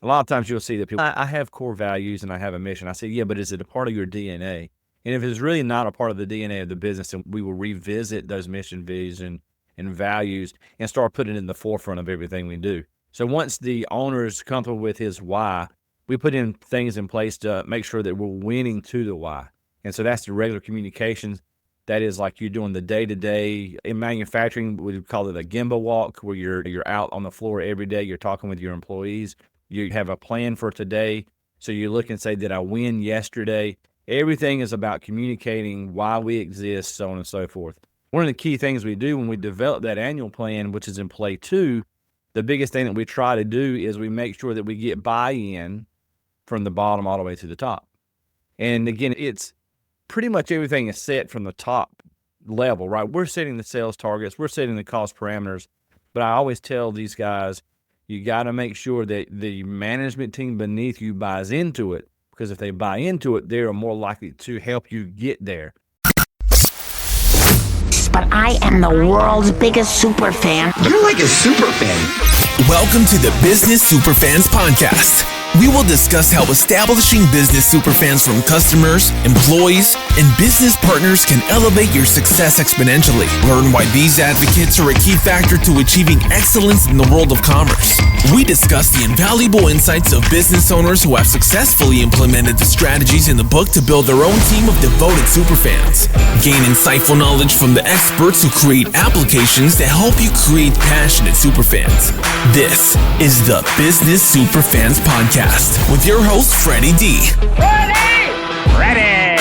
A lot of times you'll see that people, I have core values and I have a mission. I say, yeah, but is it a part of your DNA? And if it's really not a part of the DNA of the business, then we will revisit those mission, vision, and values and start putting it in the forefront of everything we do. So once the owner is comfortable with his why, we put in things in place to make sure that we're winning to the why. And so that's the regular communications. That is like you're doing the day-to-day. In manufacturing, we call it a Gemba walk, where you're out on the floor every day. You're talking with your employees. You have a plan for today. So you look and say, did I win yesterday? Everything is about communicating why we exist, so on and so forth. One of the key things we do when we develop that annual plan, which is in play 2, the biggest thing that we try to do is we make sure that we get buy-in from the bottom all the way to the top. And again, it's pretty much everything is set from the top level, right? We're setting the sales targets, we're setting the cost parameters, but I always tell these guys, you got to make sure that the management team beneath you buys into it, because if they buy into it, they are more likely to help you get there. But I am the world's biggest super fan. You're like a super fan. Welcome to the Business Superfans Podcast. We will discuss how establishing business superfans from customers, employees, and business partners can elevate your success exponentially. Learn why these advocates are a key factor to achieving excellence in the world of commerce. We discuss the invaluable insights of business owners who have successfully implemented the strategies in the book to build their own team of devoted superfans. Gain insightful knowledge from the experts who create applications that help you create passionate superfans. This is the Business Superfans Podcast with your host, Freddy D. Ready!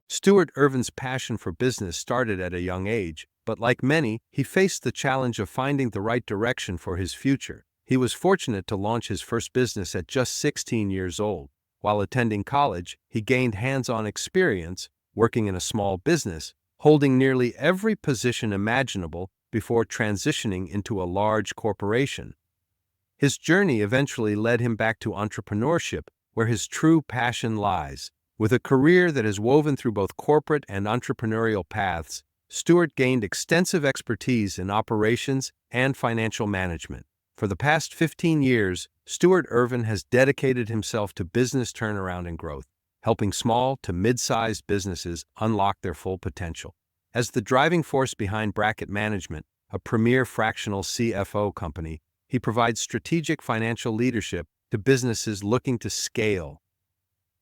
Stewart Ervin's passion for business started at a young age, but like many, he faced the challenge of finding the right direction for his future. He was fortunate to launch his first business at just 16 years old. While attending college, he gained hands-on experience working in a small business, holding nearly every position imaginable before transitioning into a large corporation. His journey eventually led him back to entrepreneurship, where his true passion lies. With a career that is woven through both corporate and entrepreneurial paths, Stewart gained extensive expertise in operations and financial management. For the past 15 years, Stewart Ervin has dedicated himself to business turnaround and growth, helping small to mid-sized businesses unlock their full potential. As the driving force behind Bracket Management, a premier fractional CFO company, he provides strategic financial leadership to businesses looking to scale.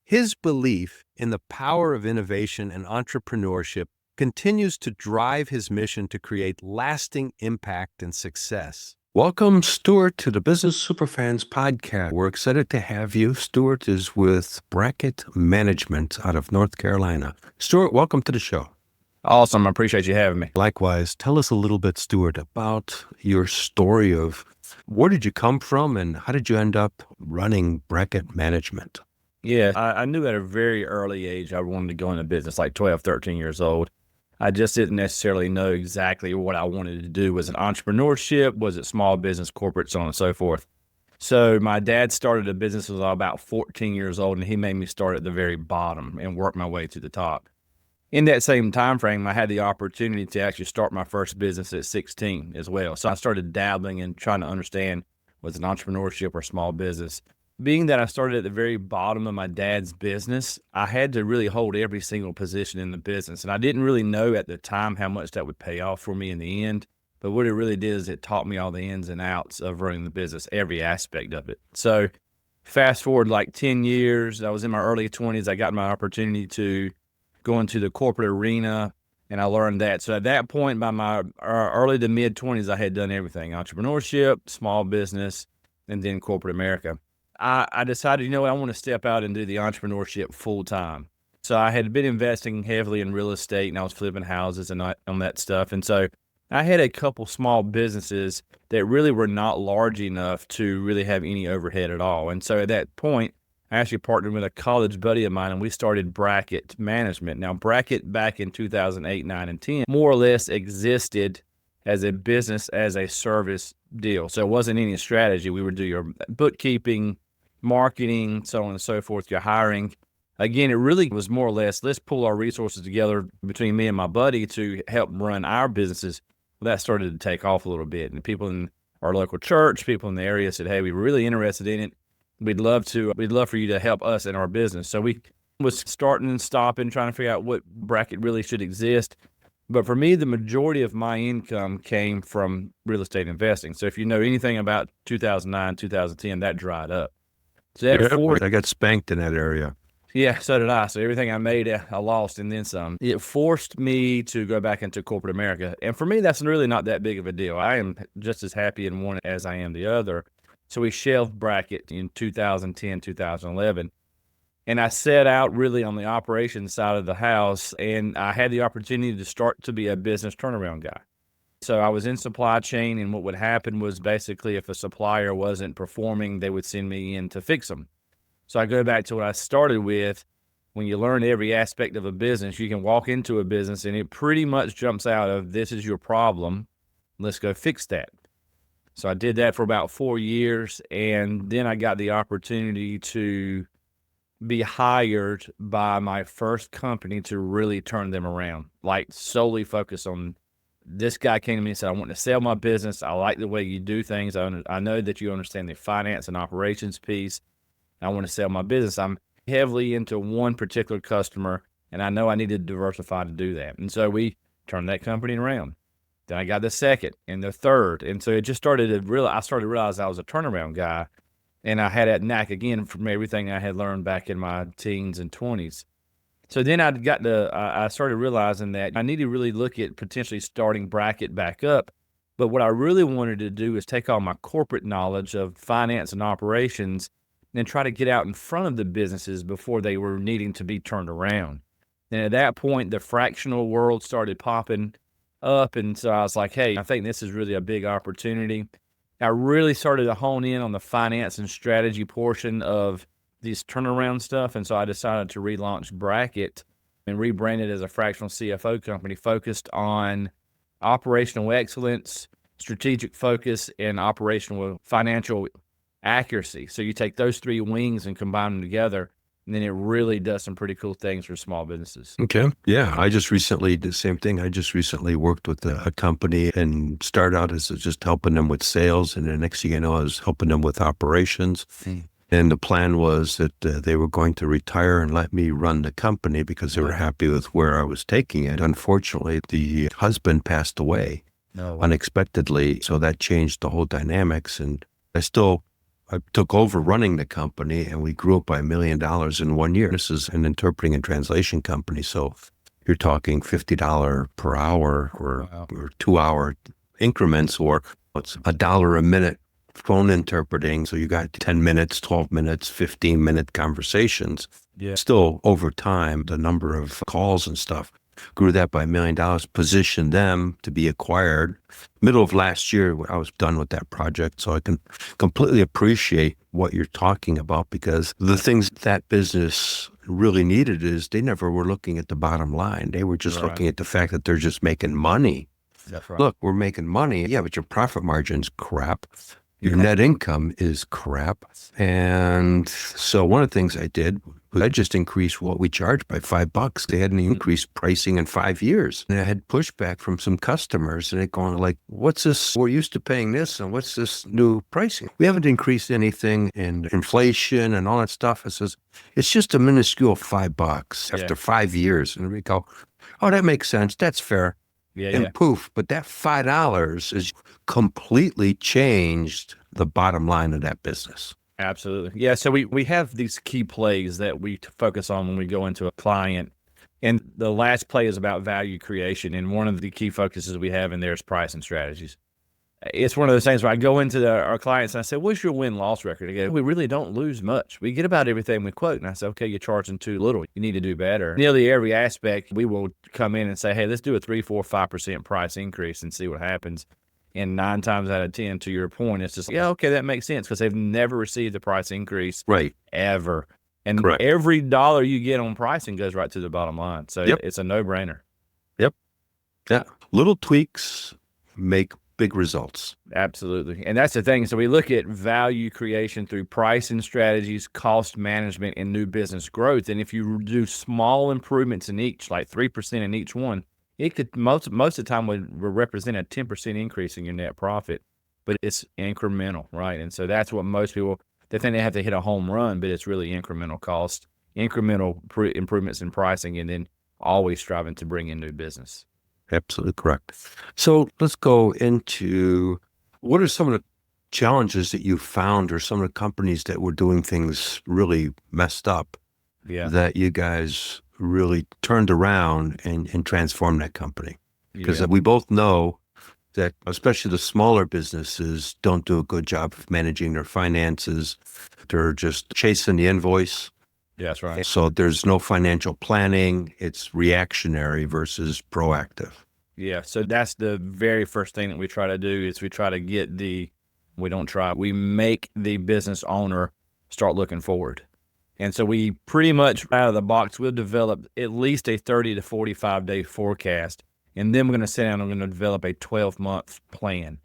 His belief in the power of innovation and entrepreneurship continues to drive his mission to create lasting impact and success. Welcome, Stewart, to the Business Superfans Podcast. We're excited to have you. Stewart is with Bracket Management out of North Carolina. Stewart, welcome to the show. Awesome. I appreciate you having me. Likewise, tell us a little bit, Stewart, about your story of where did you come from and how did you end up running Bracket Management? Yeah, I knew at a very early age I wanted to go into business, like 12, 13 years old. I just didn't necessarily know exactly what I wanted to do. Was it entrepreneurship? Was it small business, corporate, so on and so forth? So my dad started a business when I was about 14 years old, and he made me start at the very bottom and work my way to the top. In that same time frame, I had the opportunity to actually start my first business at 16 as well. So I started dabbling and trying to understand, was it entrepreneurship or small business? Being that I started at the very bottom of my dad's business, I had to really hold every single position in the business. And I didn't really know at the time how much that would pay off for me in the end. But what it really did is it taught me all the ins and outs of running the business, every aspect of it. So fast forward like 10 years, I was in my early 20s. I got my opportunity to go into the corporate arena, and I learned that. So at that point, by my early to mid 20s, I had done everything: entrepreneurship, small business, and then corporate America. I decided, I want to step out and do the entrepreneurship full time. So I had been investing heavily in real estate, and I was flipping houses and on that stuff. And so I had a couple small businesses that really were not large enough to really have any overhead at all. And so at that point, I actually partnered with a college buddy of mine, and we started Bracket Management. Now, Bracket back in 2008, 9, and 10 more or less existed as a business as a service deal. So it wasn't any strategy. We would do your bookkeeping, marketing, so on and so forth, your hiring. again, it really was more or less, let's pull our resources together between me and my buddy to help run our businesses. Well, that started to take off a little bit. And people in our local church, people in the area said, hey, we're really interested in it. We'd love for you to help us in our business. So we was starting and stopping, trying to figure out what bracket really should exist. But for me, the majority of my income came from real estate investing. So if you know anything about 2009, 2010, that dried up. So that I got spanked in that area. Yeah, so did I. So everything I made, I lost and then some. It forced me to go back into corporate America. And for me, that's really not that big of a deal. I am just as happy in one as I am the other. So we shelved bracket in 2010, 2011. And I set out really on the operations side of the house, and I had the opportunity to start to be a business turnaround guy. So I was in supply chain, and what would happen was basically if a supplier wasn't performing, they would send me in to fix them. So I go back to what I started with. When you learn every aspect of a business, you can walk into a business and it pretty much jumps out of, this is your problem, let's go fix that. So I did that for about 4 years, and then I got the opportunity to be hired by my first company to really turn them around, like solely focus on, this guy came to me and said, I want to sell my business. I like the way you do things. I know that you understand the finance and operations piece. I want to sell my business. I'm heavily into one particular customer, and I know I need to diversify to do that. And so we turned that company around. Then I got the second and the third. And so it just started to I started to realize I was a turnaround guy. And I had that knack again from everything I had learned back in my teens and 20s. So then I started realizing that I need to really look at potentially starting bracket back up. But what I really wanted to do is take all my corporate knowledge of finance and operations and try to get out in front of the businesses before they were needing to be turned around. And at that point, the fractional world started popping up. And so I was like, hey, I think this is really a big opportunity. I really started to hone in on the finance and strategy portion of this turnaround stuff. And so I decided to relaunch Bracket and rebrand it as a fractional CFO company focused on operational excellence, strategic focus, and operational financial accuracy. So you take those three wings and combine them together, and then it really does some pretty cool things for small businesses. Okay. Yeah. I just recently did the same thing. I just recently worked with a company and started out as just helping them with sales. And the next thing you know, I was helping them with operations. And the plan was that they were going to retire and let me run the company because they were happy with where I was taking it. Unfortunately, the husband passed away unexpectedly. So that changed the whole dynamics. And I took over running the company, and we grew up by $1 million in 1 year. This is an interpreting and translation company. So you're talking $50 per hour or 2-hour increments, or it's $1 a minute phone interpreting. So you got 10 minutes, 12 minutes, 15-minute conversations. Yeah. Still over time, the number of calls and stuff grew that by $1 million, positioned them to be acquired. Middle of last year, I was done with that project. So I can completely appreciate what you're talking about, because the things that business really needed is they never were looking at the bottom line. They were just looking at the fact that they're just making money. That's right. Look, we're making money. Yeah, but your profit margin's crap. Your net income is crap. And so one of the things I did was I just increased what we charged by $5. They hadn't increased pricing in 5 years. And I had pushback from some customers, and they're going like, what's this? We're used to paying this, and what's this new pricing? We haven't increased anything in inflation and all that stuff. It says, it's just a minuscule $5 after 5 years. And we go, oh, that makes sense. That's fair. And poof, but that $5 has completely changed the bottom line of that business. Absolutely. Yeah. So we have these key plays that we focus on when we go into a client. And the last play is about value creation. And one of the key focuses we have in there is pricing strategies. It's one of those things where I go into our clients and I say, what's your win-loss record? They go, we really don't lose much. We get about everything we quote. And I say, okay, you're charging too little. You need to do better. Nearly every aspect, we will come in and say, hey, let's do a 3, 4, 5% price increase and see what happens. And 9 times out of 10, to your point, it's just, yeah, okay, that makes sense, because they've never received a price increase ever. And every dollar you get on pricing goes right to the bottom line. So it's a no-brainer. Yeah. Little tweaks make big results. Absolutely. And that's the thing. So we look at value creation through pricing strategies, cost management, and new business growth. And if you do small improvements in each, like 3% in each one, it could most of the time would represent a 10% increase in your net profit, but it's incremental, right? And so that's what most people, they think they have to hit a home run, but it's really incremental cost, incremental improvements in pricing, and then always striving to bring in new business. Absolutely correct. So let's go into what are some of the challenges that you found, or some of the companies that were doing things really messed up that you guys really turned around and transformed that company? Because we both know that especially the smaller businesses don't do a good job of managing their finances. They're just chasing the invoice. Yeah, that's right. So there's no financial planning. It's reactionary versus proactive. Yeah, so that's the very first thing that we try to do is we try to get we make the business owner start looking forward. And so we pretty much out of the box, we'll develop at least a 30 to 45 day forecast. And then we're going to sit down and we're going to develop a 12-month plan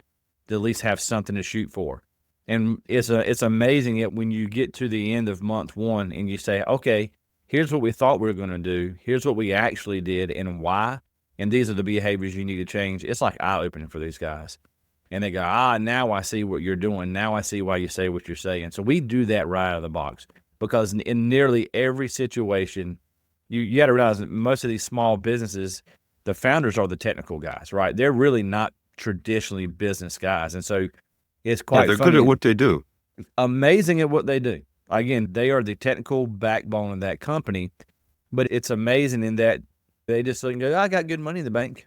to at least have something to shoot for. And it's amazing that when you get to the end of month one and you say, okay, here's what we thought we were going to do. Here's what we actually did and why. And these are the behaviors you need to change. It's like eye-opening for these guys. And they go, now I see what you're doing. Now I see why you say what you're saying. So we do that right out of the box because in nearly every situation, you got to realize that most of these small businesses, the founders are the technical guys, right? They're really not traditionally business guys. And so it's quite they're funny. good at what they do. Amazing at what they do. Again, they are the technical backbone of that company, but it's amazing in that they just look and go, I got good money in the bank,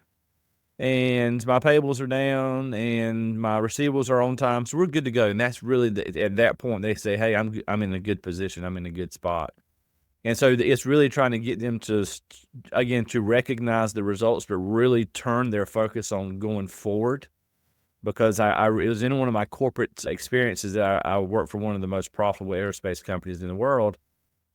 and my payables are down, and my receivables are on time, so we're good to go. And that's really, at that point, they say, hey, I'm in a good position. I'm in a good spot. And so it's really trying to get them to, again, to recognize the results, but really turn their focus on going forward. Because it was in one of my corporate experiences that I worked for one of the most profitable aerospace companies in the world,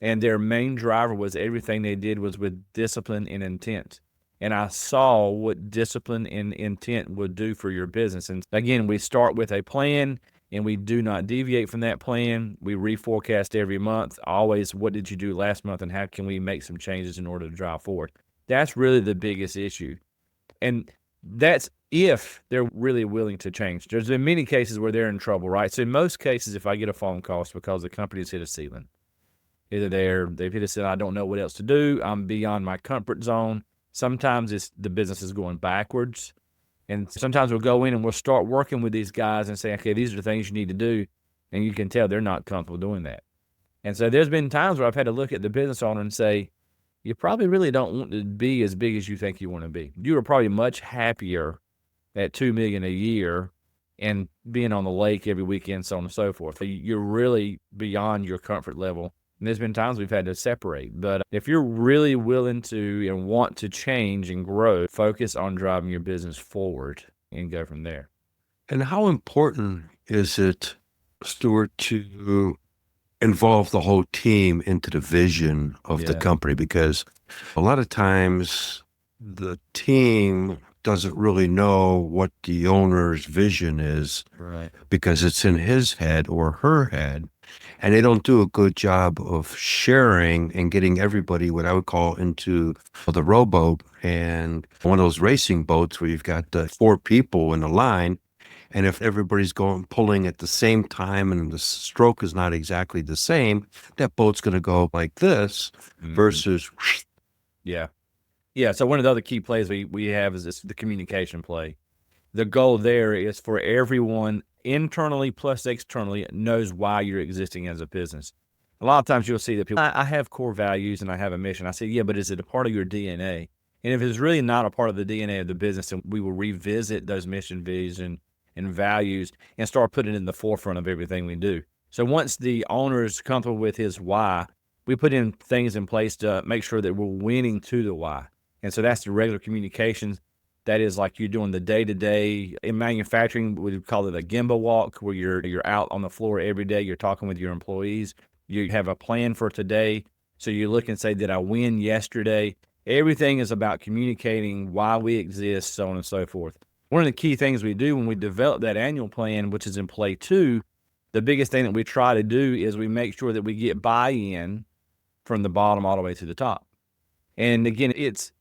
and their main driver was everything they did was with discipline and intent. And I saw what discipline and intent would do for your business. And again, we start with a plan, and we do not deviate from that plan. We reforecast every month. Always, what did you do last month, and how can we make some changes in order to drive forward? That's really the biggest issue. And that's if they're really willing to change. There's been many cases where they're in trouble, right? So in most cases, if I get a phone call, it's because the company's hit a ceiling. Either they've hit a ceiling, I don't know what else to do, I'm beyond my comfort zone. Sometimes it's the business is going backwards. And sometimes we'll go in and we'll start working with these guys and say, okay, these are the things you need to do. And you can tell they're not comfortable doing that. And so there's been times where I've had to look at the business owner and say, you probably really don't want to be as big as you think you want to be. You are probably much happier at $2 million a year and being on the lake every weekend, so on and so forth. So you're really beyond your comfort level. And there's been times we've had to separate. But if you're really willing to and want to change and grow, focus on driving your business forward and go from there. And how important is it, Stewart, to involve the whole team into the vision of the company? Because a lot of times the team doesn't really know what the owner's vision is, Right. because it's in his head or her head, and they don't do a good job of sharing and getting everybody, what I would call, into the rowboat and one of those racing boats where you've got 4 people in a line. And if everybody's pulling at the same time and the stroke is not exactly the same, that boat's going to go like this versus. Yeah. Yeah. So one of the other key plays we have is the communication play. The goal there is for everyone internally plus externally knows why you're existing as a business. A lot of times you'll see that people, I have core values and I have a mission. I say, yeah, but is it a part of your DNA? And if it's really not a part of the DNA of the business, then we will revisit those mission, vision, and values and start putting it in the forefront of everything we do. So once the owner is comfortable with his why, we put in things in place to make sure that we're winning to the why. And so that's the regular communications. That is like you're doing the day-to-day. In manufacturing, we call it a Gemba walk, where you're out on the floor every day. You're talking with your employees. You have a plan for today. So you look and say, did I win yesterday? Everything is about communicating why we exist, so on and so forth. One of the key things we do when we develop that annual plan, which is in play 2, the biggest thing that we try to do is we make sure that we get buy-in from the bottom all the way to the top. And again, it's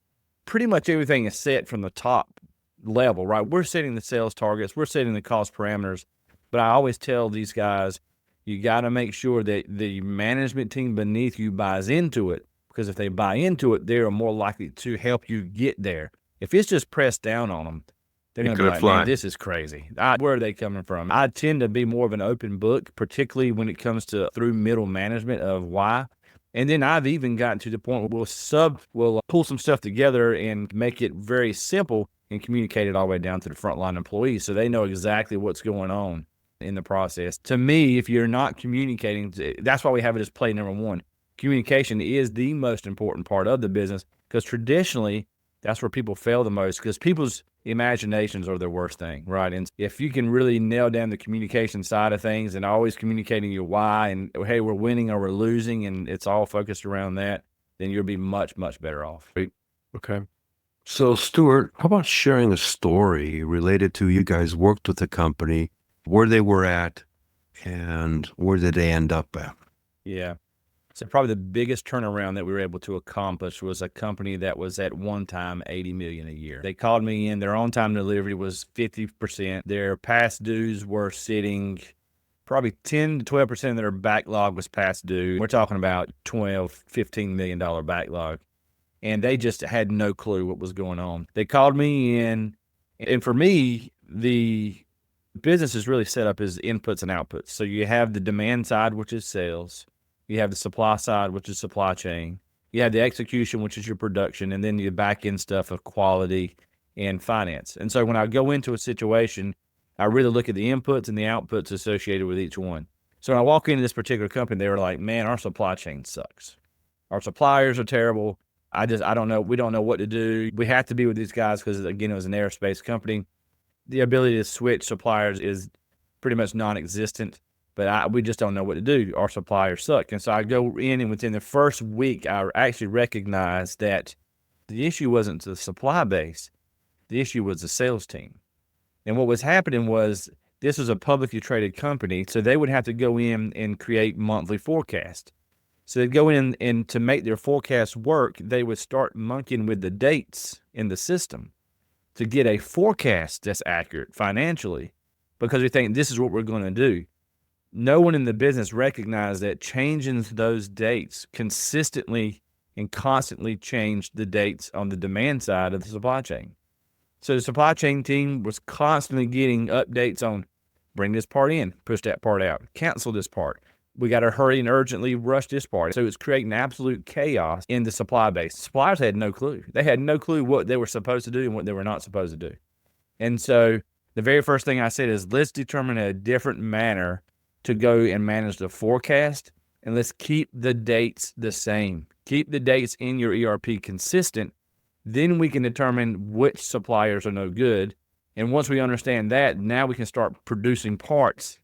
pretty much everything is set from the top level, right? We're setting the sales targets, we're setting the cost parameters, but I always tell these guys, you got to make sure that the management team beneath you buys into it, because if they buy into it, they are more likely to help you get there. If it's just pressed down on them, they're going to be like, man, this is crazy. Where are they coming from? I tend to be more of an open book, particularly when it comes to through middle management of why. And then I've even gotten to the point where we'll pull some stuff together and make it very simple and communicate it all the way down to the frontline employees so they know exactly what's going on in the process. To me, if you're not communicating, that's why we have it as play number 1. Communication is the most important part of the business, because traditionally that's where people fail the most, because people's imaginations are their worst thing, right? And if you can really nail down the communication side of things and always communicating your why and, hey, we're winning or we're losing, and it's all focused around that, then you'll be much, much better off. Great. Okay. So, Stewart, how about sharing a story related to you guys worked with the company, where they were at, and where did they end up at? Yeah. So probably the biggest turnaround that we were able to accomplish was a company that was at one time $80 million a year. They called me in. Their on-time delivery was 50%. Their past dues were sitting probably 10 to 12% of their backlog was past due. We're talking about $15 million backlog. And they just had no clue what was going on. They called me in, and for me, the business is really set up as inputs and outputs. So you have the demand side, which is sales. You have the supply side, which is supply chain. You have the execution, which is your production, and then the back end stuff of quality and finance. And so when I go into a situation, I really look at the inputs and the outputs associated with each one. So when I walk into this particular company, they were like, man, our supply chain sucks. Our suppliers are terrible. I don't know. We don't know what to do. We have to be with these guys because, again, it was an aerospace company. The ability to switch suppliers is pretty much non-existent. But we just don't know what to do. Our suppliers suck. And so I go in, and within the first week, I actually recognized that the issue wasn't the supply base. The issue was the sales team. And what was happening was this was a publicly traded company, so they would have to go in and create monthly forecasts. So they'd go in, and to make their forecast work, they would start monkeying with the dates in the system to get a forecast that's accurate financially, because we think this is what we're going to do. No one in the business recognized that changing those dates consistently and constantly changed the dates on the demand side of the supply chain. So the supply chain team was constantly getting updates on bring this part in, push that part out, cancel this part. We got to hurry and urgently rush this part. So it's creating absolute chaos in the supply base. Suppliers had no clue. They had no clue what they were supposed to do and what they were not supposed to do. And so the very first thing I said is, let's determine a different manner to go and manage the forecast, and let's keep the dates the same. Keep the dates in your ERP consistent. Then we can determine which suppliers are no good. And once we understand that, now we can start producing parts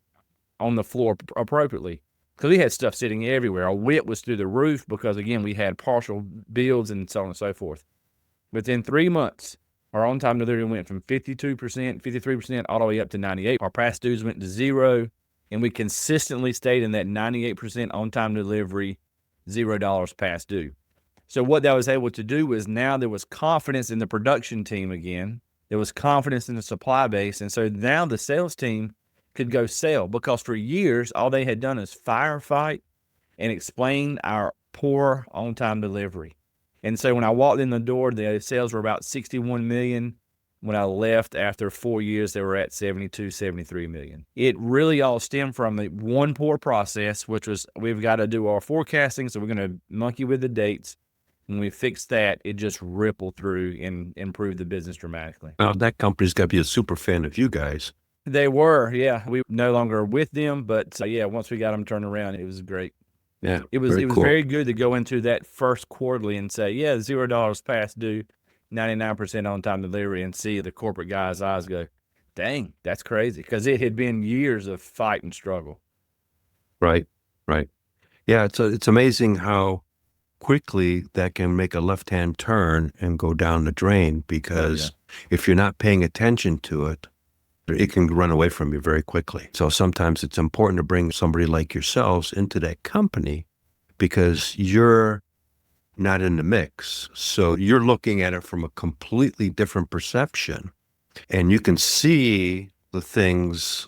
on the floor appropriately. Because we had stuff sitting everywhere. Our WIP was through the roof because, again, we had partial builds and so on and so forth. Within 3 months, our on-time delivery went from 52%, 53%, all the way up to 98%. Our past dues went to 0. And we consistently stayed in that 98% on-time delivery, $0 past due. So what that was able to do was now there was confidence in the production team again. There was confidence in the supply base. And so now the sales team could go sell, because for years, all they had done is firefight and explain our poor on-time delivery. And so when I walked in the door, the sales were about 61 million. When I left after 4 years, they were at 72, 73 million. It really all stemmed from the one poor process, which was we've got to do our forecasting, so we're going to monkey with the dates. When we fix that, it just rippled through and improved the business dramatically. Now, that company's got to be a super fan of you guys. They were, yeah. We no longer with them, but yeah, once we got them turned around, it was great. Yeah, it was cool. Very good to go into that first quarterly and say, yeah, $0 past due, 99% on-time delivery, and see the corporate guy's eyes go, dang, that's crazy, because it had been years of fight and struggle. Right. Yeah, it's amazing how quickly that can make a left-hand turn and go down the drain, because if you're not paying attention to it, it can run away from you very quickly. So sometimes it's important to bring somebody like yourselves into that company because you're not in the mix. So you're looking at it from a completely different perception, and you can see the things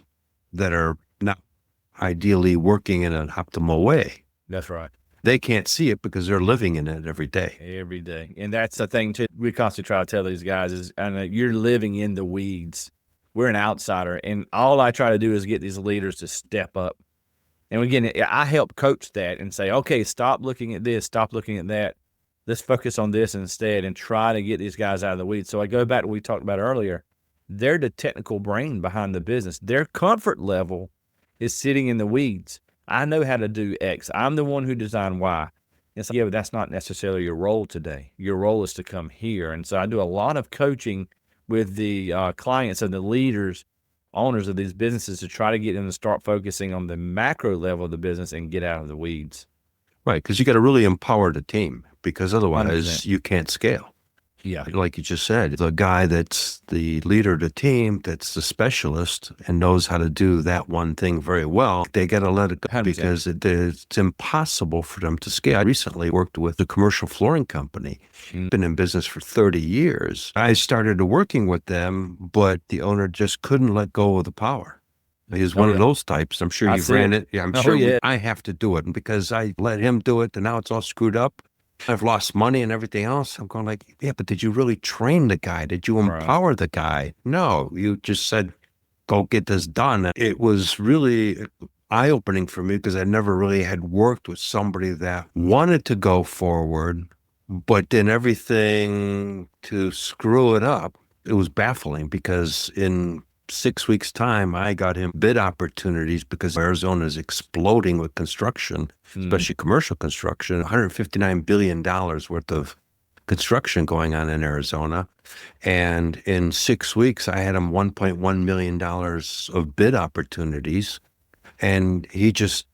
that are not ideally working in an optimal way. That's right. They can't see it because they're living in it every day. Every day. And that's the thing too. We constantly try to tell these guys is, I know you're living in the weeds. We're an outsider. And all I try to do is get these leaders to step up. And again, I help coach that and say, okay, stop looking at this, stop looking at that. Let's focus on this instead and try to get these guys out of the weeds. So I go back to what we talked about earlier. They're the technical brain behind the business. Their comfort level is sitting in the weeds. I know how to do X. I'm the one who designed Y. It's like, yeah, but that's not necessarily your role today. Your role is to come here. And so I do a lot of coaching with the clients and the leaders, owners of these businesses to try to get them to start focusing on the macro level of the business and get out of the weeds. Right, because you got to really empower the team because otherwise 100%. You can't scale. Yeah. Like you just said, the guy that's the leader of the team, that's the specialist and knows how to do that one thing very well, they got to let it go 100%. because it's impossible for them to scale. I recently worked with a commercial flooring company, been in business for 30 years. I started working with them, but the owner just couldn't let go of the power. He's one of those types. I'm sure you've ran it. Yeah, I'm sure I have to do it. And because I let him do it, and now it's all screwed up. I've lost money and everything else. I'm going like, yeah, but did you really train the guy? Did you empower the guy? No, you just said, go get this done. It was really eye-opening for me because I never really had worked with somebody that wanted to go forward, but did everything to screw it up. It was baffling because in 6 weeks' time, I got him bid opportunities because Arizona is exploding with construction, especially commercial construction, $159 billion worth of construction going on in Arizona. And in 6 weeks, I had him $1.1 million of bid opportunities, and he just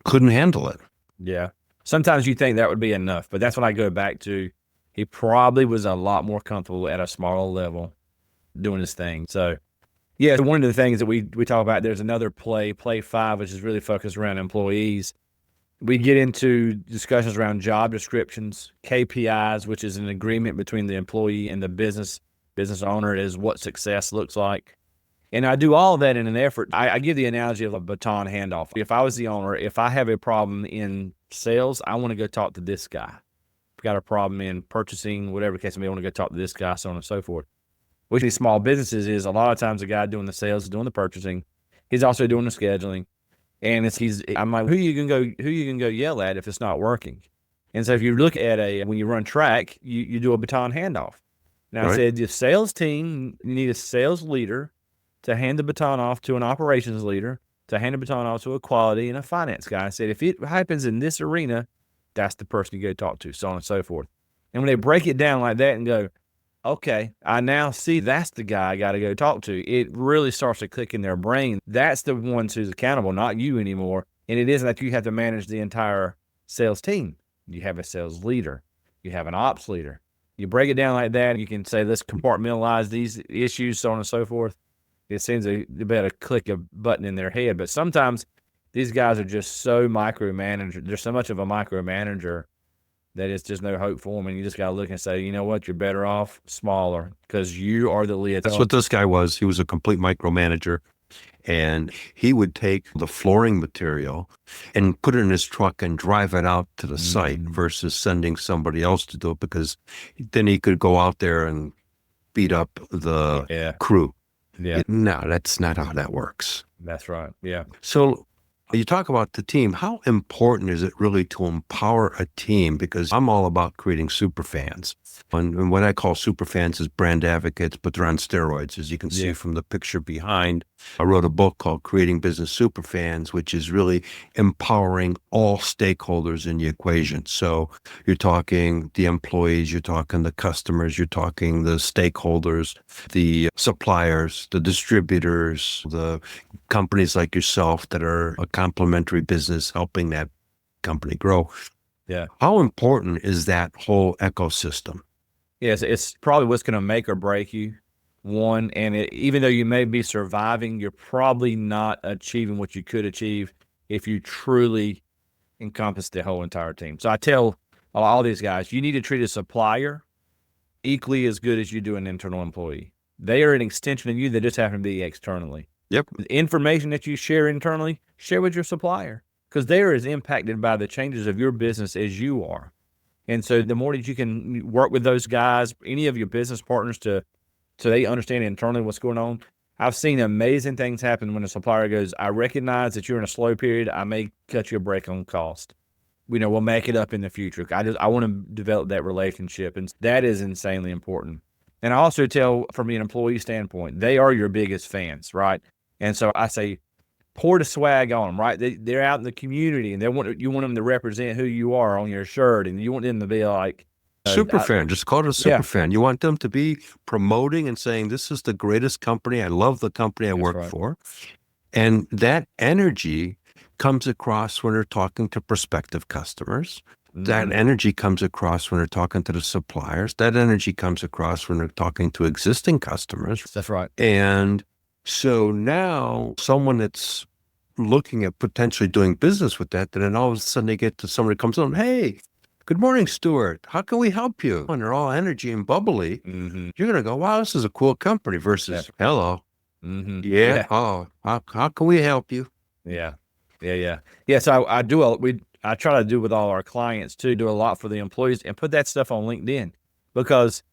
couldn't handle it. Yeah. Sometimes you think that would be enough, but that's when I go back to he probably was a lot more comfortable at a smaller level doing his thing. So, yeah, one of the things that we talk about, there's another play 5, which is really focused around employees. We get into discussions around job descriptions, KPIs, which is an agreement between the employee and the business owner is what success looks like. And I do all of that in an effort. I give the analogy of a baton handoff. If I was the owner, if I have a problem in sales, I want to go talk to this guy. If I've got a problem in purchasing, whatever the case may be, I want to go talk to this guy, so on and so forth. With these small businesses is a lot of times the guy doing the sales is doing the purchasing. He's also doing the scheduling. And I'm like, who you can go yell at if it's not working? And so if you look at when you run track, you do a baton handoff. Now I said the sales team, you need a sales leader to hand the baton off to an operations leader, to hand the baton off to a quality and a finance guy. I said, if it happens in this arena, that's the person you go talk to, so on and so forth. And when they break it down like that and go, okay, I now see that's the guy I got to go talk to. It really starts to click in their brain. That's the one who's accountable, not you anymore. And it isn't that you have to manage the entire sales team. You have a sales leader. You have an ops leader. You break it down like that, you can say, let's compartmentalize these issues, so on and so forth. It seems they better click a button in their head. But sometimes these guys are just so micromanager. They're so much of a micromanager that it's just no hope for them. And you just got to look and say, you know what, you're better off smaller because you are the lead. That's what this guy was. He was a complete micromanager. And he would take the flooring material and put it in his truck and drive it out to the site versus sending somebody else to do it, because then he could go out there and beat up the crew. Yeah. No, that's not how that works. That's right. Yeah. So you talk about the team. How important is it really to empower a team? Because I'm all about creating super fans. And what I call super fans is brand advocates, but they're on steroids, as you can see from the picture behind. I wrote a book called Creating Business Superfans, which is really empowering all stakeholders in the equation. So you're talking the employees, you're talking the customers, you're talking the stakeholders, the suppliers, the distributors, the companies like yourself that are a complementary business helping that company grow. Yeah. How important is that whole ecosystem? Yes, it's probably what's going to make or break you. One, and even though you may be surviving, you're probably not achieving what you could achieve if you truly encompass the whole entire team. So I tell all these guys, you need to treat a supplier equally as good as you do an internal employee. They are an extension of you. They just happen to be externally. Yep. The information that you share internally, share with your supplier, because they are as impacted by the changes of your business as you are. And so the more that you can work with those guys, any of your business partners so they understand internally what's going on. I've seen amazing things happen when a supplier goes, I recognize that you're in a slow period. I may cut you a break on cost. We'll make it up in the future. I want to develop that relationship, and that is insanely important. And I also tell, from an employee standpoint, they are your biggest fans, right? And so I say, pour the swag on them, right? They're out in the community, and you want them to represent who you are on your shirt, and you want them to be like, super fan. Just call it a super fan. You want them to be promoting and saying, this is the greatest company. I love the company I work for. And that energy comes across when they're talking to prospective customers. That energy comes across when they're talking to the suppliers. That energy comes across when they're talking to existing customers. That's right. And so now someone that's looking at potentially doing business with that, then all of a sudden they get to somebody comes on, hey, good morning, Stewart. How can we help you? And they're all energy and bubbly. You're going to go, wow, this is a cool company versus, hello. Yeah. Oh, how can we help you? Yeah. So I try to do with all our clients too, do a lot for the employees and put that stuff on LinkedIn, because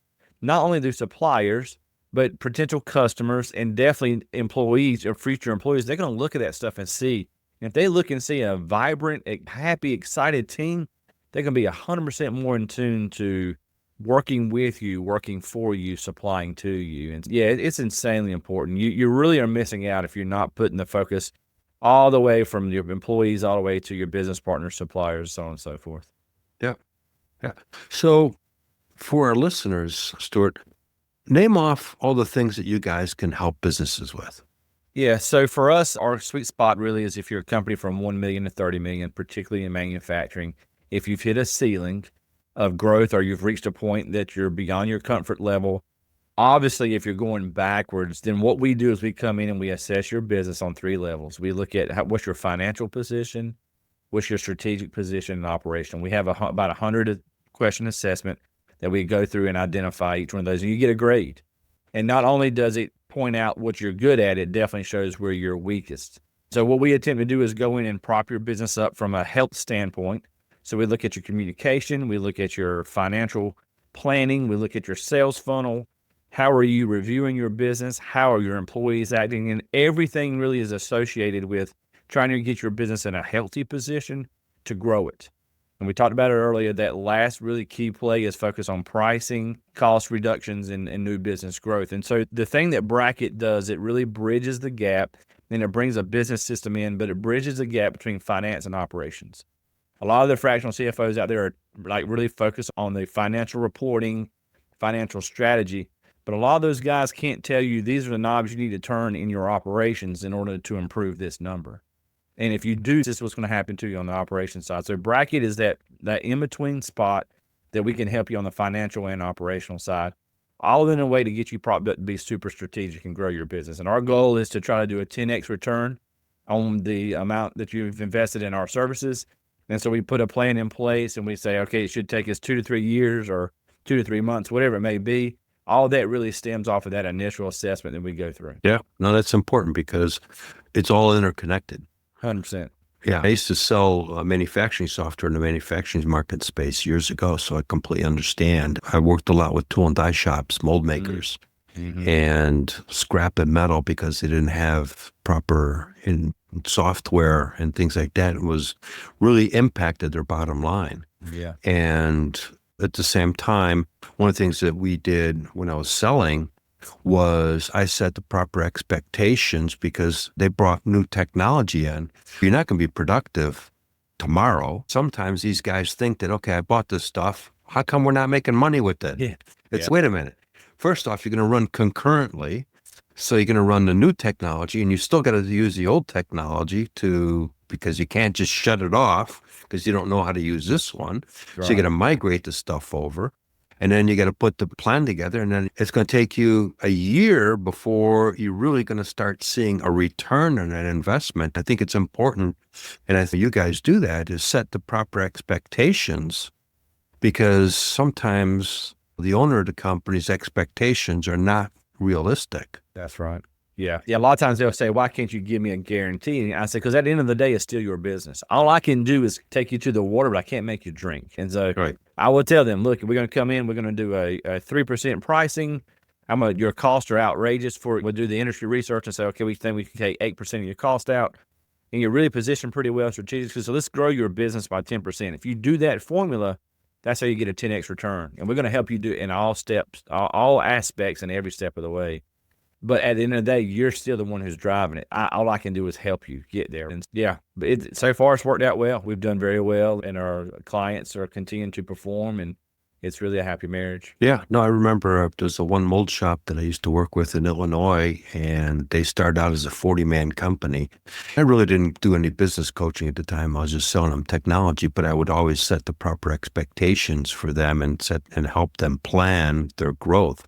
not only do suppliers, but potential customers and definitely employees or future employees, they're going to look at that stuff and see. And if they look and see a vibrant, happy, excited team, they're going to be 100% more in tune to working with you, working for you, supplying to you. And it's insanely important. You really are missing out if you're not putting the focus all the way from your employees all the way to your business partners, suppliers, so on and so forth. Yeah. So for our listeners, Stewart, name off all the things that you guys can help businesses with. Yeah. So for us, our sweet spot really is if you're a company from 1 million to 30 million, particularly in manufacturing. If you've hit a ceiling of growth or you've reached a point that you're beyond your comfort level, obviously, if you're going backwards, then what we do is we come in and we assess your business on 3 levels. We look at what's your financial position, what's your strategic position, and operational. We have about 100 question assessment that we go through and identify each one of those, and you get a grade. And not only does it point out what you're good at, it definitely shows where you're weakest. So what we attempt to do is go in and prop your business up from a health standpoint. So we look at your communication, we look at your financial planning, we look at your sales funnel. How are you reviewing your business? How are your employees acting? And everything really is associated with trying to get your business in a healthy position to grow it. And we talked about it earlier, that last really key play is focus on pricing, cost reductions, and new business growth. And so the thing that Bracket does, it really bridges the gap, and it brings a business system in, but it bridges the gap between finance and operations. A lot of the fractional CFOs out there are really focused on the financial reporting, financial strategy, but a lot of those guys can't tell you these are the knobs you need to turn in your operations in order to improve this number. And if you do, this is what's going to happen to you on the operations side. So Bracket is that in-between spot that we can help you on the financial and operational side, all in a way to get you to be super strategic and grow your business. And our goal is to try to do a 10x return on the amount that you've invested in our services. And so we put a plan in place and we say, okay, it should take us 2 to 3 years or 2 to 3 months, whatever it may be. All that really stems off of that initial assessment that we go through. Yeah, no, that's important because it's all interconnected. 100%. Yeah, I used to sell manufacturing software in the manufacturing market space years ago, so I completely understand. I worked a lot with tool and die shops, mold makers, and scrap and metal because they didn't have proper software and things like that. It was really impacted their bottom line. Yeah. And at the same time, one of the things that we did when I was selling was I set the proper expectations because they brought new technology in. You're not going to be productive tomorrow. Sometimes these guys think that, okay, I bought this stuff. How come we're not making money with it? Wait a minute. First off, you're going to run concurrently. So you're going to run the new technology and you still got to use the old technology because you can't just shut it off because you don't know how to use this one. Right. So you got to migrate the stuff over. And then you got to put the plan together, and then it's going to take you a year before you're really going to start seeing a return on that investment. I think it's important, and I think you guys do that, is set the proper expectations, because sometimes the owner of the company's expectations are not realistic. That's right. Yeah. A lot of times they'll say, why can't you give me a guarantee? And I say, because at the end of the day, it's still your business. All I can do is take you to the water, but I can't make you drink. And so I will tell them, look, we're going to come in, we're going to do a 3% pricing. Your costs are outrageous. We'll do the industry research and say, okay, we think we can take 8% of your cost out. And you're really positioned pretty well strategically. So let's grow your business by 10%. If you do that formula, that's how you get a 10x return. And we're going to help you do it in all steps, all aspects and every step of the way. But at the end of the day, you're still the one who's driving it. All I can do is help you get there. And but so far it's worked out well. We've done very well, and our clients are continuing to perform, and it's really a happy marriage. Yeah. No, I remember there's a one mold shop that I used to work with in Illinois, and they started out as a 40-man company. I really didn't do any business coaching at the time. I was just selling them technology, but I would always set the proper expectations for them and help them plan their growth.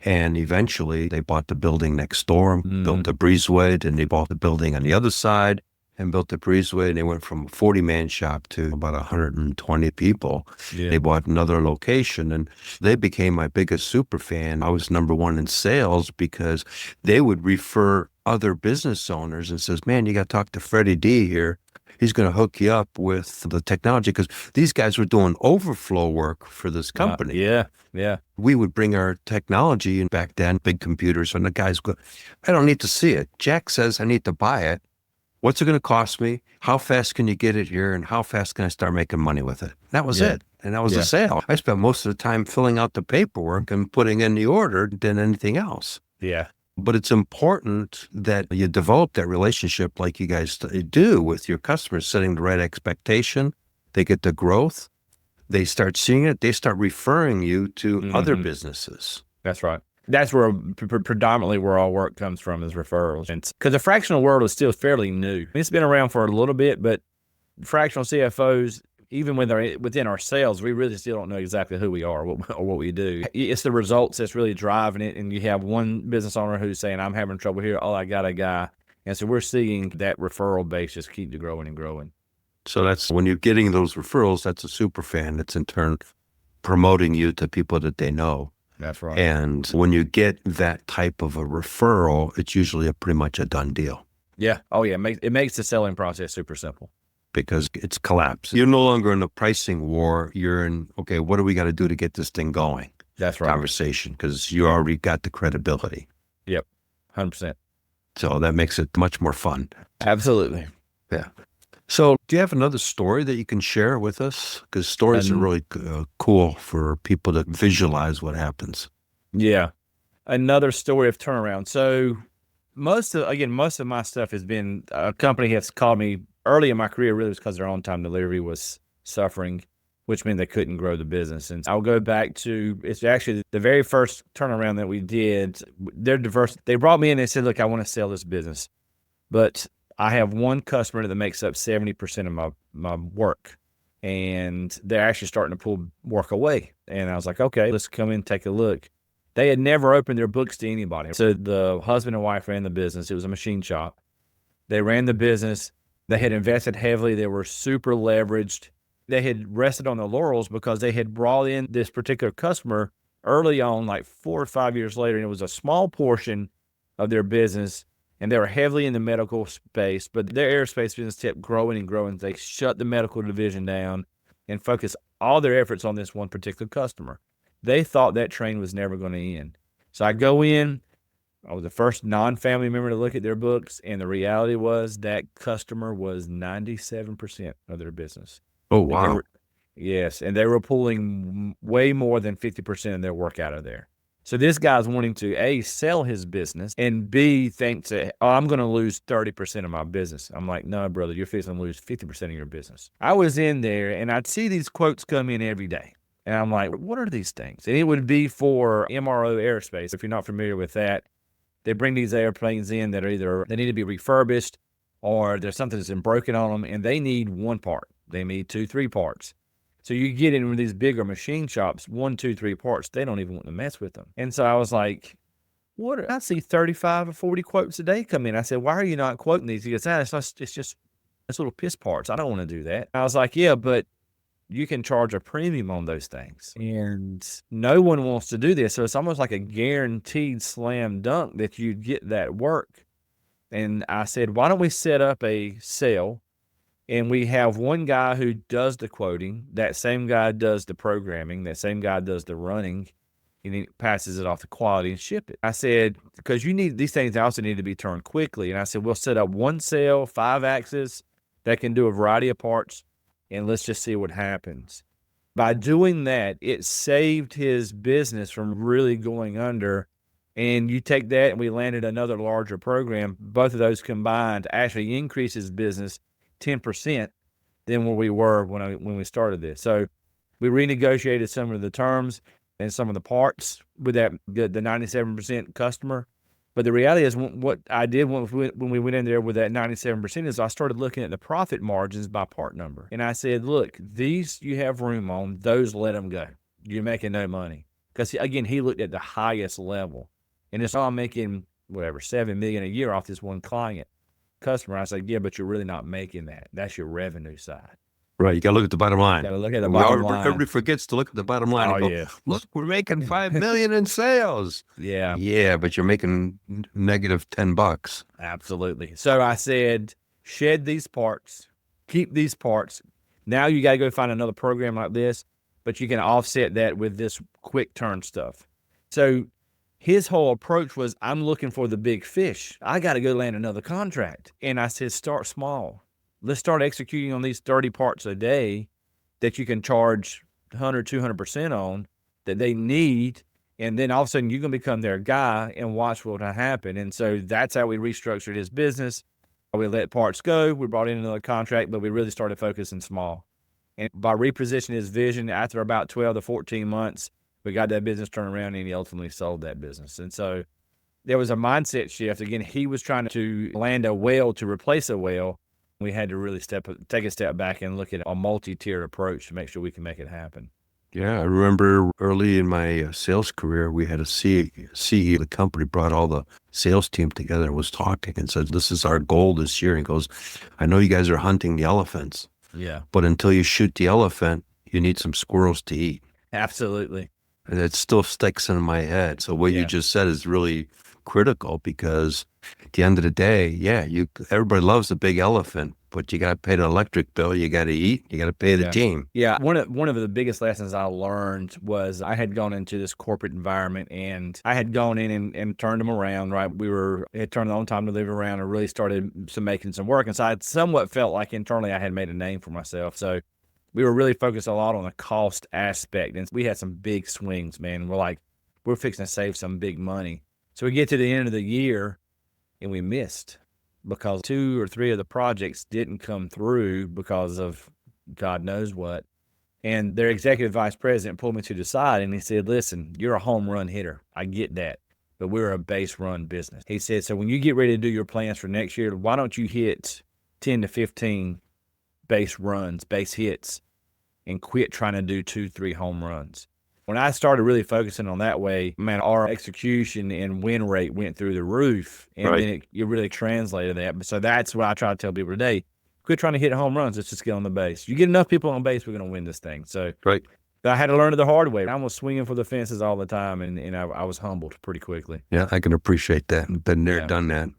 And eventually they bought the building next door, built the breezeway, and they bought the building on the other side and built the breezeway. And they went from a 40-man shop to about 120 people. Yeah. They bought another location, and they became my biggest super fan. I was number one in sales because they would refer other business owners and says, man, you got to talk to Freddy D here. He's going to hook you up with the technology, because these guys were doing overflow work for this company. Yeah. We would bring our technology, and back then, big computers, and the guys go, I don't need to see it. Jack says I need to buy it. What's it going to cost me? How fast can you get it here? And how fast can I start making money with it? That was it. And that was the sale. I spent most of the time filling out the paperwork and putting in the order than anything else. Yeah. But it's important that you develop that relationship like you guys do with your customers, setting the right expectation. They get the growth. They start seeing it. They start referring you to other businesses. That's right. That's where predominantly where our work comes from, is referrals. And because the fractional world is still fairly new. It's been around for a little bit, but fractional CFOs, even when they're within our sales, we really still don't know exactly who we are or what we do. It's the results that's really driving it. And you have one business owner who's saying, I'm having trouble here. Oh, I got a guy. And so we're seeing that referral base just keep growing and growing. So that's when you're getting those referrals, that's a super fan. That's in turn promoting you to people that they know. That's right. And when you get that type of a referral, it's usually pretty much a done deal. Yeah. Oh, yeah. It makes the selling process super simple. Because it's collapsed. You're no longer in a pricing war. You're in, okay, what do we got to do to get this thing going? That's right. Conversation, because you already got the credibility. Yep, 100%. So that makes it much more fun. Absolutely. Yeah. So do you have another story that you can share with us? Because stories are really cool for people to visualize what happens. Yeah. Another story of turnaround. So most of my stuff has been, a company has called me early in my career, really was because their on-time delivery was suffering, which meant they couldn't grow the business. And I'll go back to, it's actually the very first turnaround that we did. They're diverse. They brought me in and they said, look, I want to sell this business, but I have one customer that makes up 70% of my work, and they're actually starting to pull work away. And I was like, okay, let's come in and take a look. They had never opened their books to anybody. So the husband and wife ran the business. It was a machine shop. They ran the business. They had invested heavily. They were super leveraged. They had rested on their laurels because they had brought in this particular customer early on, like 4 or 5 years later, and it was a small portion of their business, and they were heavily in the medical space, but their aerospace business kept growing and growing. They shut the medical division down and focused all their efforts on this one particular customer. They thought that train was never going to end. So I go in. I was the first non-family member to look at their books, and the reality was that customer was 97% of their business. Oh, wow. Yes, and they were pulling way more than 50% of their work out of there. So this guy's wanting to, A, sell his business, and B, think to, I'm going to lose 30% of my business. I'm like, no, brother, you're fixing to lose 50% of your business. I was in there, and I'd see these quotes come in every day. And I'm like, what are these things? And it would be for MRO aerospace. If you're not familiar with that, they bring these airplanes in that are either, they need to be refurbished, or there's something that's been broken on them, and they need one part. They need 2, 3 parts. So you get in with these bigger machine shops, 1, 2, 3 parts, they don't even want to mess with them. And so I was like, what? I see 35 or 40 quotes a day come in. I said, why are you not quoting these? He goes, it's just little piss parts. I don't want to do that. I was like, yeah, but you can charge a premium on those things. And no one wants to do this. So it's almost like a guaranteed slam dunk that you get that work. And I said, why don't we set up a sale and we have one guy who does the quoting, that same guy does the programming, that same guy does the running, and he passes it off to quality and ship it. I said, because these things also need to be turned quickly. And I said, we'll set up one sale, 5 axes that can do a variety of parts, and let's just see what happens. By doing that, it saved his business from really going under. And you take that and we landed another larger program. Both of those combined actually increased his business 10% than where we were when we started this. So we renegotiated some of the terms and some of the parts with the 97% customer. But the reality is what I did when we went in there with that 97% is I started looking at the profit margins by part number. And I said, look, these you have room on, those let them go. You're making no money. Because again, he looked at the highest level. And it's all making $7 million a year off this one client customer. I said, yeah, but you're really not making that. That's your revenue side. Right. You got to look at the bottom line. Got to look at the bottom line. Everybody forgets to look at the bottom line. Oh, and go, yeah. Look, we're making $5 million in sales. Yeah. Yeah, but you're making negative $10. Absolutely. So I said, shed these parts, keep these parts. Now you got to go find another program like this, but you can offset that with this quick turn stuff. So his whole approach was, I'm looking for the big fish. I got to go land another contract. And I said, start small. Let's start executing on these 30 parts a day that you can charge 100, 200% on that they need. And then all of a sudden you're going to become their guy and watch what will happen. And so that's how we restructured his business. We let parts go. We brought in another contract, but we really started focusing small. And by repositioning his vision, after about 12 to 14 months, we got that business turned around and he ultimately sold that business. And so there was a mindset shift. Again, he was trying to land a whale to replace a whale. We had to really take a step back and look at a multi-tiered approach to make sure we can make it happen. Yeah, I remember early in my sales career, we had a CEO of the company brought all the sales team together and was talking and said, this is our goal this year. And he goes, I know you guys are hunting the elephants. Yeah. But until you shoot the elephant, you need some squirrels to eat. Absolutely. And it still sticks in my head. So what you just said is really critical because at the end of the day, everybody loves the big elephant, but you got to pay the electric bill, you got to eat, you got to pay the team. Yeah. One of the biggest lessons I learned was I had gone into this corporate environment and I had gone in and turned them around, right? Had turned on time to live around and really started making some work. And so I somewhat felt like internally I had made a name for myself. So we were really focused a lot on the cost aspect. And we had some big swings, man. We're fixing to save some big money. So we get to the end of the year and we missed because 2 or 3 of the projects didn't come through because of God knows what. And their executive vice president pulled me to the side and he said, listen, you're a home run hitter. I get that, but we're a base run business. He said, so when you get ready to do your plans for next year, why don't you hit 10 to 15 base runs, base hits, and quit trying to do 2, 3 home runs. When I started really focusing on that way, man, our execution and win rate went through the roof, and then it really translated that. So that's what I try to tell people today. Quit trying to hit home runs. Let's just get on the base. You get enough people on base, we're going to win this thing. So but I had to learn it the hard way. I was swinging for the fences all the time, and I was humbled pretty quickly. Yeah, I can appreciate that. Been there, done that.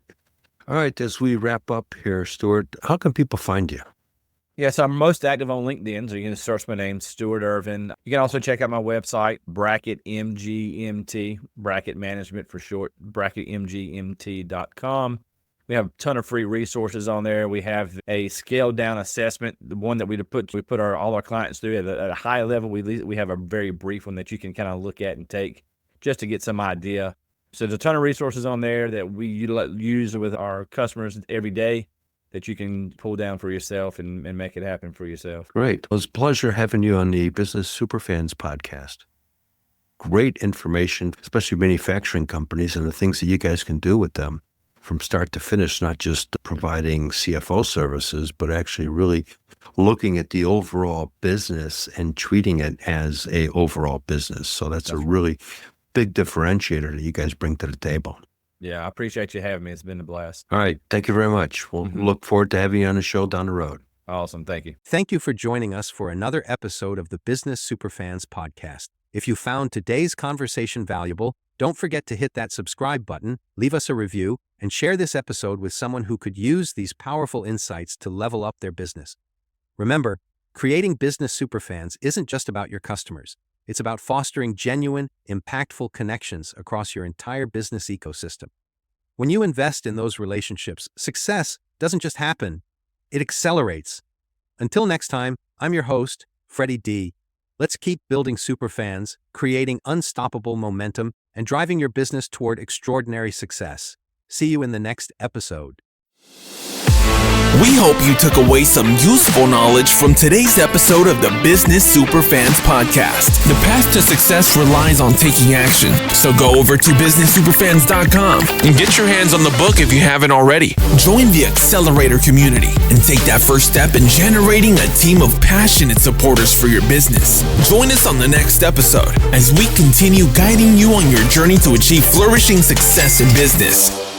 All right, as we wrap up here, Stewart, how can people find you? Yes, I'm most active on LinkedIn, so you can just search my name, Stewart Ervin. You can also check out my website, Bracket MGMT, Bracket Management for short, bracketmgmt.com. We have a ton of free resources on there. We have a scaled down assessment, the one that we put all our clients through at a high level. We have a very brief one that you can kind of look at and take just to get some idea. So there's a ton of resources on there that we use with our customers every day, that you can pull down for yourself and make it happen for yourself. Great. It was a pleasure having you on the Business Superfans podcast. Great information, especially manufacturing companies and the things that you guys can do with them. from start to finish, not just providing CFO services, but actually really looking at the overall business and treating it as a overall business. So that's a really big differentiator that you guys bring to the table. Yeah, I appreciate you having me. It's been a blast. All right. Thank you very much. We'll look forward to having you on the show down the road. Awesome. Thank you. Thank you for joining us for another episode of the Business Superfans podcast. If you found today's conversation valuable, don't forget to hit that subscribe button, leave us a review, and share this episode with someone who could use these powerful insights to level up their business. Remember, creating business superfans isn't just about your customers. It's about fostering genuine, impactful connections across your entire business ecosystem. When you invest in those relationships, success doesn't just happen, it accelerates. Until next time, I'm your host, Freddy D. Let's keep building superfans, creating unstoppable momentum, and driving your business toward extraordinary success. See you in the next episode. We hope you took away some useful knowledge from today's episode of the Business Superfans podcast. The path to success relies on taking action. So go over to businesssuperfans.com and get your hands on the book if you haven't already. Join the Accelerator community and take that first step in generating a team of passionate supporters for your business. Join us on the next episode as we continue guiding you on your journey to achieve flourishing success in business.